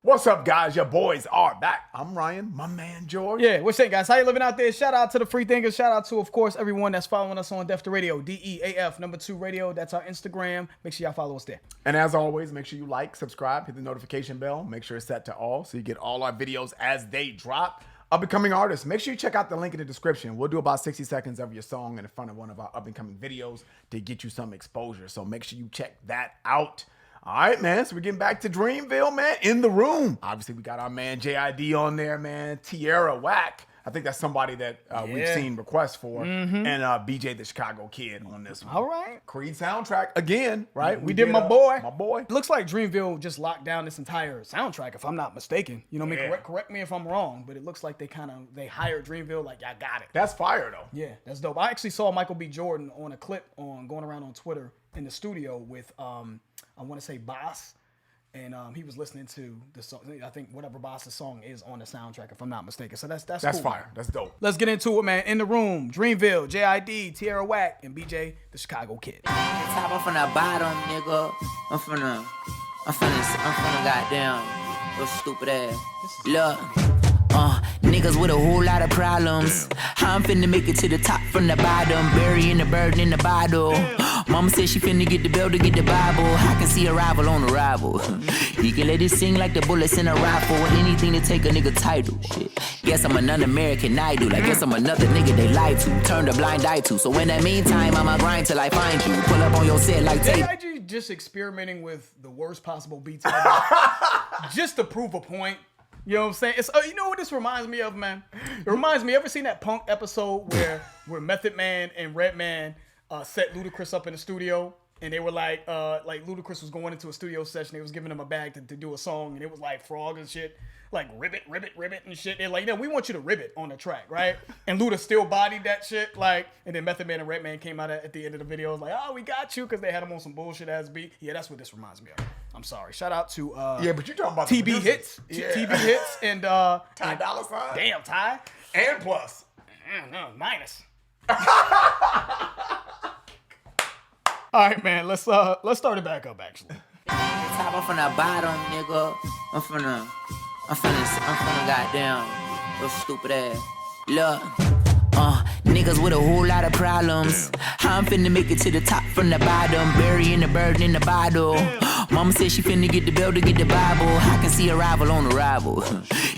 What's up, guys? Your boys are back. I'm Ryan, my man George. Yeah, what's up, guys? How you living out there? Shout out to the free thinkers. Shout out to, of course, everyone that's following us on Def to Radio, DEAF #2 Radio. That's our Instagram. Make sure y'all follow us there. And as always, make sure you like, subscribe, hit the notification bell. Make sure it's set to all so you get all our videos as they drop. Up-and-coming artists, make sure you check out the link in the description. We'll do about 60 seconds of your song in front of one of our up-and-coming videos to get you some exposure. So make sure you check that out. All right, man. So we're getting back to Dreamville, man. In the room. Obviously, we got our man JID on there, man. Tierra Whack. I think that's somebody that we've seen requests for. And BJ the Chicago Kid on this one. All right. Creed soundtrack again, right? We did my boy. My boy. It looks like Dreamville just locked down this entire soundtrack, if I'm not mistaken. You know what I mean? Correct me if I'm wrong, but it looks like they hired Dreamville like, y'all got it. That's fire, though. Yeah, that's dope. I actually saw Michael B. Jordan on a clip going around on Twitter in the studio with I want to say Boss, and he was listening to the song. I think whatever Boss's song is on the soundtrack, if I'm not mistaken. So that's cool, fire. Man. That's dope. Let's get into it, man. In the room, Dreamville, JID, Tierra Whack, and BJ the Chicago Kid. Top up from the bottom, nigga. I'm finna goddamn, your stupid ass. Look. Niggas with a whole lot of problems. I'm finna make it to the top from the bottom, burying the bird in the bottle. Mama said she finna get the bell to get the Bible. I can see a rival on arrival. You can let it sing like the bullets in a rifle. Anything to take a nigga title. Shit. Guess I'm an un-American idol. I guess I'm another nigga they lied to, turned a blind eye to. So in that meantime, I'ma grind till I find you. Pull up on your set like tape. JID just experimenting with the worst possible beats ever, just to prove a point. You know what I'm saying? It's you know what this reminds me of, man? It reminds me, ever seen that Punk episode where Method Man and Redman set Ludacris up in the studio, and they were like Ludacris was going into a studio session, they was giving him a bag to do a song, and it was like frog and shit, like ribbit and shit. They're like, we want you to ribbit on the track, right? And Luda still bodied that shit, like, and then Method Man and Redman came out at the end of the video, was like, oh, we got you, because they had him on some bullshit ass beat. Yeah, that's what this reminds me of. I'm sorry. Shout out to but you're talking about TB Hits. Yeah. TB Hits and Ty Dolla $ign. Damn, Ty. And plus. No, minus. All right, man. Let's start it back up, actually. Top up from the bottom, nigga. I'm finna goddamn, your stupid ass. Look. Niggas with a whole lot of problems. I'm finna make it to the top from the bottom, burying the bird in the bottle. Mama said she finna get the bell to get the Bible. I can see a rival on arrival.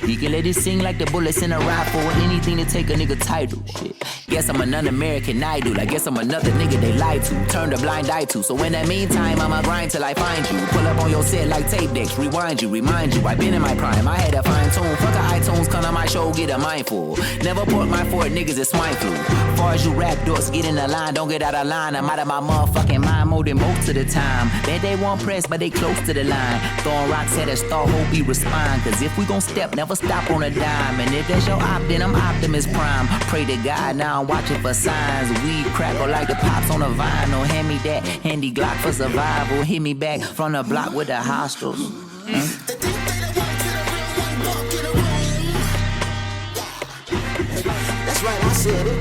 You can let it sing like the bullets in a rifle. Anything to take a nigga title. Shit. Guess I'm an un-American idol. I guess I'm another nigga they lied to, turned a blind eye to. So in that meantime, I'ma grind till I find you. Pull up on your set like tape decks, rewind you, remind you. I been in my prime, I had a fine tune. Fuck a iTunes, come on my show, get a mindful. Never port my Ford, niggas is swine flu. Far as you rap dorks, get in the line, don't get out of line. I'm out of my motherfucking mind more than most of the time. Bet they won't press, but they close to the line. Throwing rocks at us, thought hope we respond. Cause if we gon' step, never stop on a dime. And if that's your op, then I'm Optimus Prime. Pray to God, now I'm watching for signs. Weed crackle like the pops on a vinyl. Hand me that handy Glock for survival. Hit me back from the block with the hostels. That's right, I said it.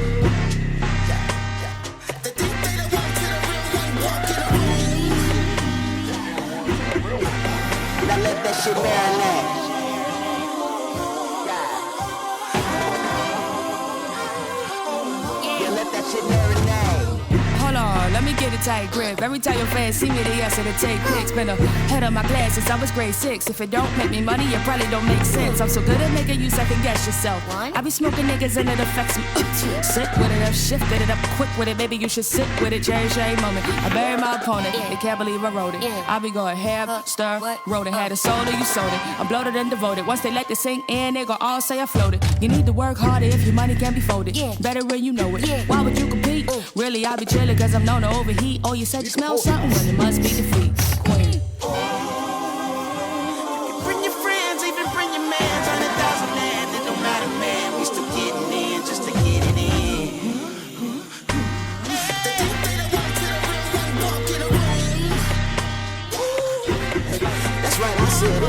Now let that shit marinate. Yeah, let that shit marinate. Hold on, let me get a tight grip. Every time your fans see me, they ask me to take pics. Been ahead of my class since I was grade 6. If it don't make me money, it probably don't make sense. I'm so good at making you second guess yourself. I be smoking niggas and it affects me. Sick with it, I've shifted it up quick with it. Baby, you should sit with it, cherish every moment. I buried my opponent, they can't believe I wrote it. I be going half, stir, wrote it. Had a soul you sold it. I'm bloated and devoted. Once they let this sing in, they gon' all say I floated. You need to work harder if your money can be folded. Better when you know it. Why would you compete? Really, I be chillin' cause I'm known to overheat. Oh, you said you smell something? Well, it must be defeat. Queen. Bring your friends, even bring your mans. 100,000 land, it don't matter, man. We still getting in just to get it in. That's right, I said it.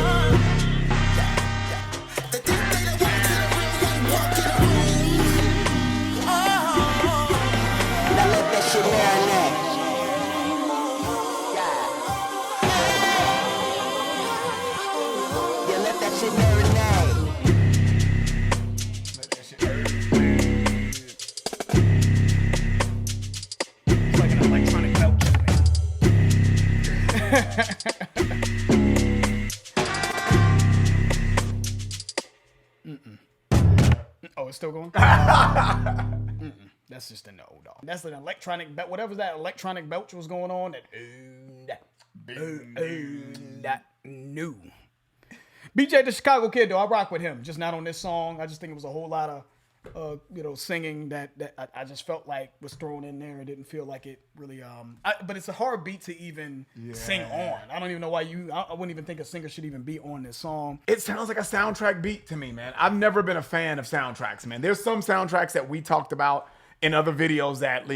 Now let that shit marinate. Oh, it's still going? That's just a no, dog. That's an electronic belt. Whatever that electronic belch was going on. That new. BJ the Chicago Kid, though, I rock with him. Just not on this song. I just think it was a whole lot of singing that I just felt like was thrown in there. It didn't feel like it really. But it's a hard beat to even sing on. I don't even know why I wouldn't even think a singer should even be on this song. It sounds like a soundtrack beat to me, man. I've never been a fan of soundtracks, man. There's some soundtracks that we talked about in other videos that,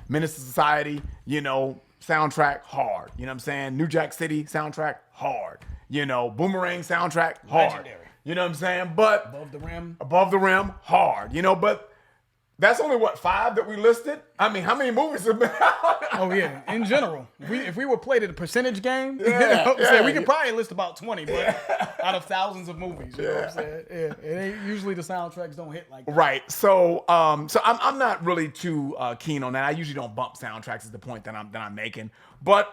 Menace to Society, soundtrack, hard. You know what I'm saying? New Jack City soundtrack, hard. Boomerang soundtrack, hard. Legendary. You know what I'm saying? But Above the Rim, hard. But that's only 5 that we listed. I mean, how many movies have been out? Oh yeah, in general, if we were played at a percentage game, we could probably list about 20, but out of thousands of movies, you know what I'm saying? Yeah, it ain't usually the soundtracks don't hit like that. Right. So I'm not really too keen on that. I usually don't bump soundtracks. Is the point that I'm making. But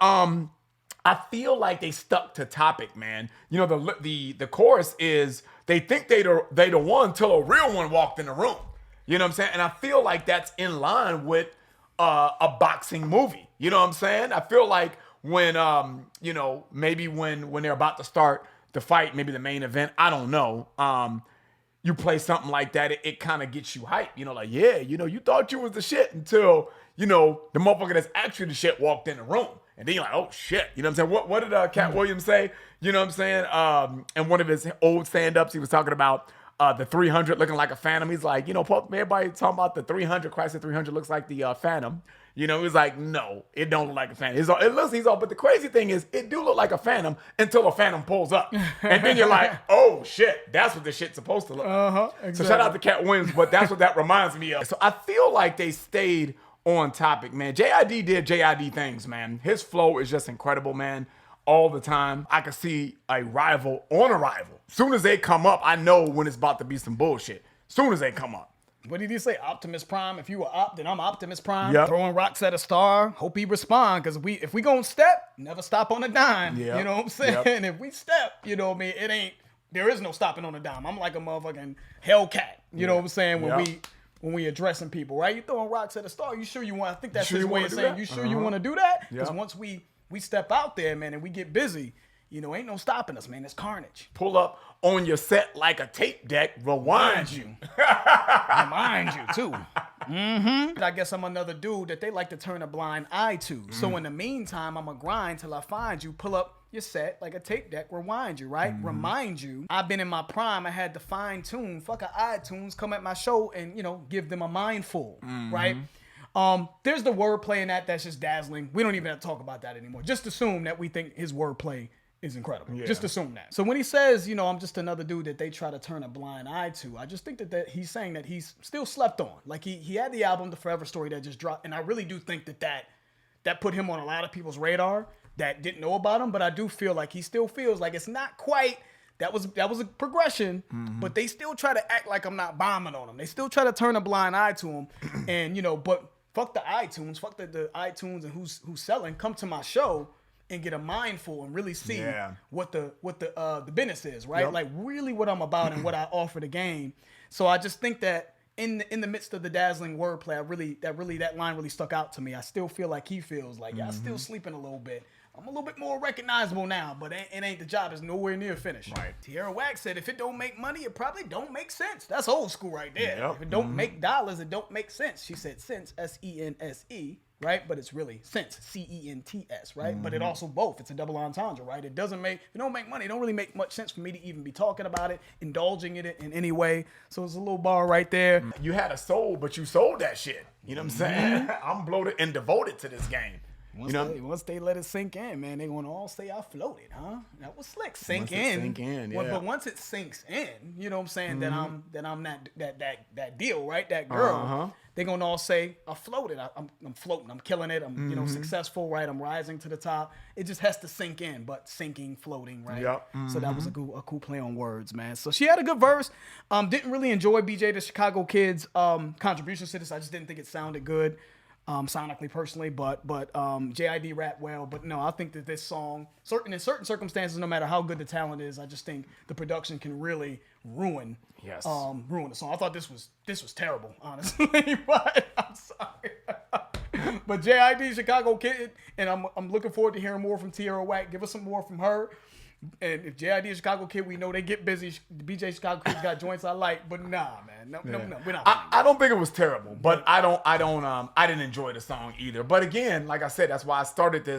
I feel like they stuck to topic, man. The chorus is they think they the one till a real one walked in the room. You know what I'm saying? And I feel like that's in line with a boxing movie. You know what I'm saying? I feel like when maybe when they're about to start the fight, maybe the main event, I don't know. You play something like that, it kind of gets you hyped. You thought you was the shit until the motherfucker that's actually the shit walked in the room. And then you're like, oh shit. You know what I'm saying? What did Cat Williams say? You know what I'm saying? In one of his old stand-ups, he was talking about the 300 looking like a phantom. He's like, everybody talking about the 300. Chrysler 300 looks like the phantom. He was like, no, it don't look like a phantom. But the crazy thing is, it do look like a phantom until a phantom pulls up. And then you're like, oh shit, that's what the shit's supposed to look like. Exactly. So shout out to Cat Williams, but that's what that reminds me of. So I feel like they stayed on topic, man. JID did JID things, man. His flow is just incredible, man. All the time. I can see a rival on a rival. Soon as they come up, I know when it's about to be some bullshit. Soon as they come up. What did he say? Optimus Prime. If you were Op, then I'm Optimus Prime. Yep. Throwing rocks at a star. Hope he respond. Because if we gonna step, never stop on a dime. Yep. You know what I'm saying? Yep. If we step, there is no stopping on a dime. I'm like a motherfucking Hellcat. You know what I'm saying? When we addressing people, right? You throwing rocks at a star. You sure you want? I think that's his way of saying, you sure you want to do that? Because once we step out there, man, and we get busy, ain't no stopping us, man. It's carnage. Pull up on your set like a tape deck, rewind you. Remind you, too. I guess I'm another dude that they like to turn a blind eye to. So in the meantime, I'm going to grind till I find you. Pull up your set like a tape deck, rewind you, right? Remind you. I've been in my prime. I had to fine tune. Fuck a iTunes. Come at my show and, give them a mindful, right? There's the wordplay in that's just dazzling. We don't even have to talk about that anymore. Just assume that we think his wordplay is incredible. Yeah. Just assume that. So when he says, I'm just another dude that they try to turn a blind eye to, I just think that he's saying that he's still slept on. Like he had the album, The Forever Story, that just dropped. And I really do think that put him on a lot of people's radar that didn't know about him. But I do feel like he still feels like it's not quite. That was a progression, but they still try to act like I'm not bombing on him. They still try to turn a blind eye to him. And, but fuck the iTunes, fuck the iTunes and who's selling. Come to my show and get a mindful and really see what the business is, right? Yep. Like really what I'm about and what I offer the game. So I just think that in the midst of the dazzling wordplay, that line really stuck out to me. I still feel like he feels like I'm still sleeping a little bit. I'm a little bit more recognizable now, but it ain't the job is nowhere near finished. Right. Tierra Wax said, if it don't make money, it probably don't make sense. That's old school right there. Yep. If it don't make dollars, it don't make sense. She said sense, S-E-N-S-E, right? But it's really sense, C-E-N-T-S, right? But it also both. It's a double entendre, right? If it don't make money, it don't really make much sense for me to even be talking about it, indulging in it in any way. So it's a little bar right there. You had a soul, but you sold that shit. You know what I'm saying? I'm bloated and devoted to this game. Once they let it sink in, man, they gonna all say I floated, huh? That was slick. Sink in, yeah. But once it sinks in, you know what I'm saying? That I'm that deal, right? That girl. They gonna all say I floated. I'm floating. I'm killing it. I'm successful, right? I'm rising to the top. It just has to sink in, but sinking, floating, right? Yep. So that was a cool play on words, man. So she had a good verse. Didn't really enjoy BJ the Chicago Kid's contributions to this. I just didn't think it sounded good. sonically, personally, but JID rap well. But no, I think that this song, in certain circumstances, no matter how good the talent is, I just think the production can really ruin the song. I thought this was terrible, honestly, but I'm sorry. But JID, Chicago Kid, and I'm looking forward to hearing more from Tierra Whack. Give us some more from her. And if JID is Chicago Kid, we know they get busy. BJ Chicago Kid's got joints I like, but nah, man, no, we're not. I don't think it was terrible, but I didn't enjoy the song either. But again, like I said, that's why I started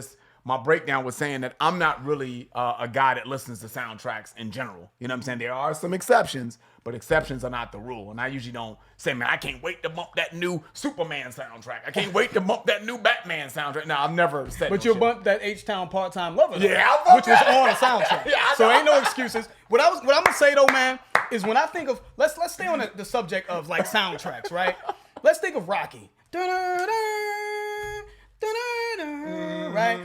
my breakdown was saying that I'm not really a guy that listens to soundtracks in general. You know what I'm saying? There are some exceptions, but exceptions are not the rule. And I usually don't say, man, I can't wait to bump that new Superman soundtrack. I can't wait to bump that new Batman soundtrack. No, I've never said But no you shit. bumped that H-Town Part-Time Lover, though, Yeah, which was on a soundtrack. Yeah, I so know. ain't no excuses. What I'm gonna say though, man, is when I think of let's stay on the subject of like soundtracks, right? Let's think of Rocky. Right?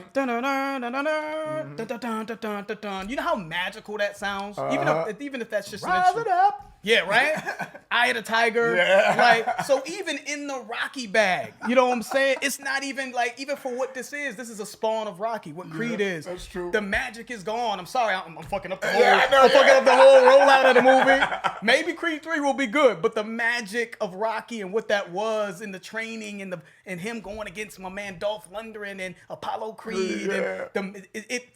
You know how magical that sounds? Even if that's just an Rise it instrument. up. Yeah, right? Eye of the Tiger. Yeah. Like, so even in the Rocky bag, you know what I'm saying? It's not even like, even for what this is a spawn of Rocky, what Creed is. That's true. The magic is gone. I'm sorry, I'm fucking up the whole, Yeah, I know, I'm fucking up the whole rollout of the movie. Maybe Creed 3 will be good, but the magic of Rocky and what that was in the training and him going against my man Dolph Lundgren and Apollo Creed. Yeah. And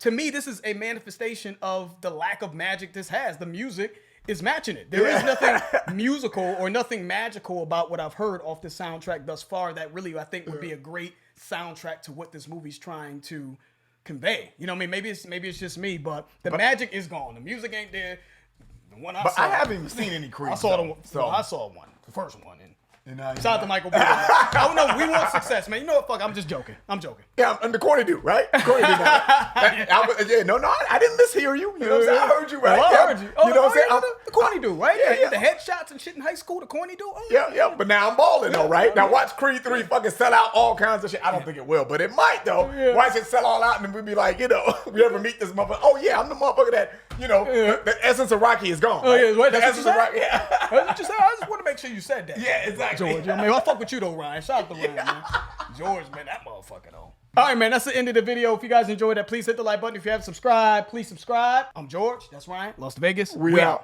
to me, this is a manifestation of the lack of magic this has. The music is matching it. There is nothing musical or nothing magical about what I've heard off the soundtrack thus far that really I think would be a great soundtrack to what this movie's trying to convey. You know what I mean? Maybe it's just me, but the magic is gone. The music ain't there. The one I saw. I haven't even seen any Creed. I saw though, I saw one, the first one. And Shout out to Michael B. Oh no, we want success, man. You know what? Fuck, I'm just joking. Yeah, and the corny dude, right? Corny dude. I didn't mishear you. You know what I'm saying? I heard you, right? Oh, I Yeah. heard you. You know what I'm saying? The corny dude, right? Yeah. The headshots and shit in high school. The corny dude. Oh, Yeah. But now I'm balling though, right? Now watch Creed 3 fucking sell out all kinds of shit. I don't think it will, but it might though. Yeah. Watch it sell all out and then we'd be like, we ever meet this motherfucker? Oh yeah, I'm the motherfucker that, the essence of Rocky is gone. Oh, yeah, right, The that's essence what of you Rocky. said? Yeah. That's what you said. I just want to make sure you said that. Yeah, exactly. George, I mean, I fuck with you though, Ryan. Shout out to Ryan, man. George, man, that motherfucker though. All right, man, that's the end of the video. If you guys enjoyed that, please hit the like button. If you haven't subscribed, please subscribe. I'm George. That's Ryan. Las Vegas. We out.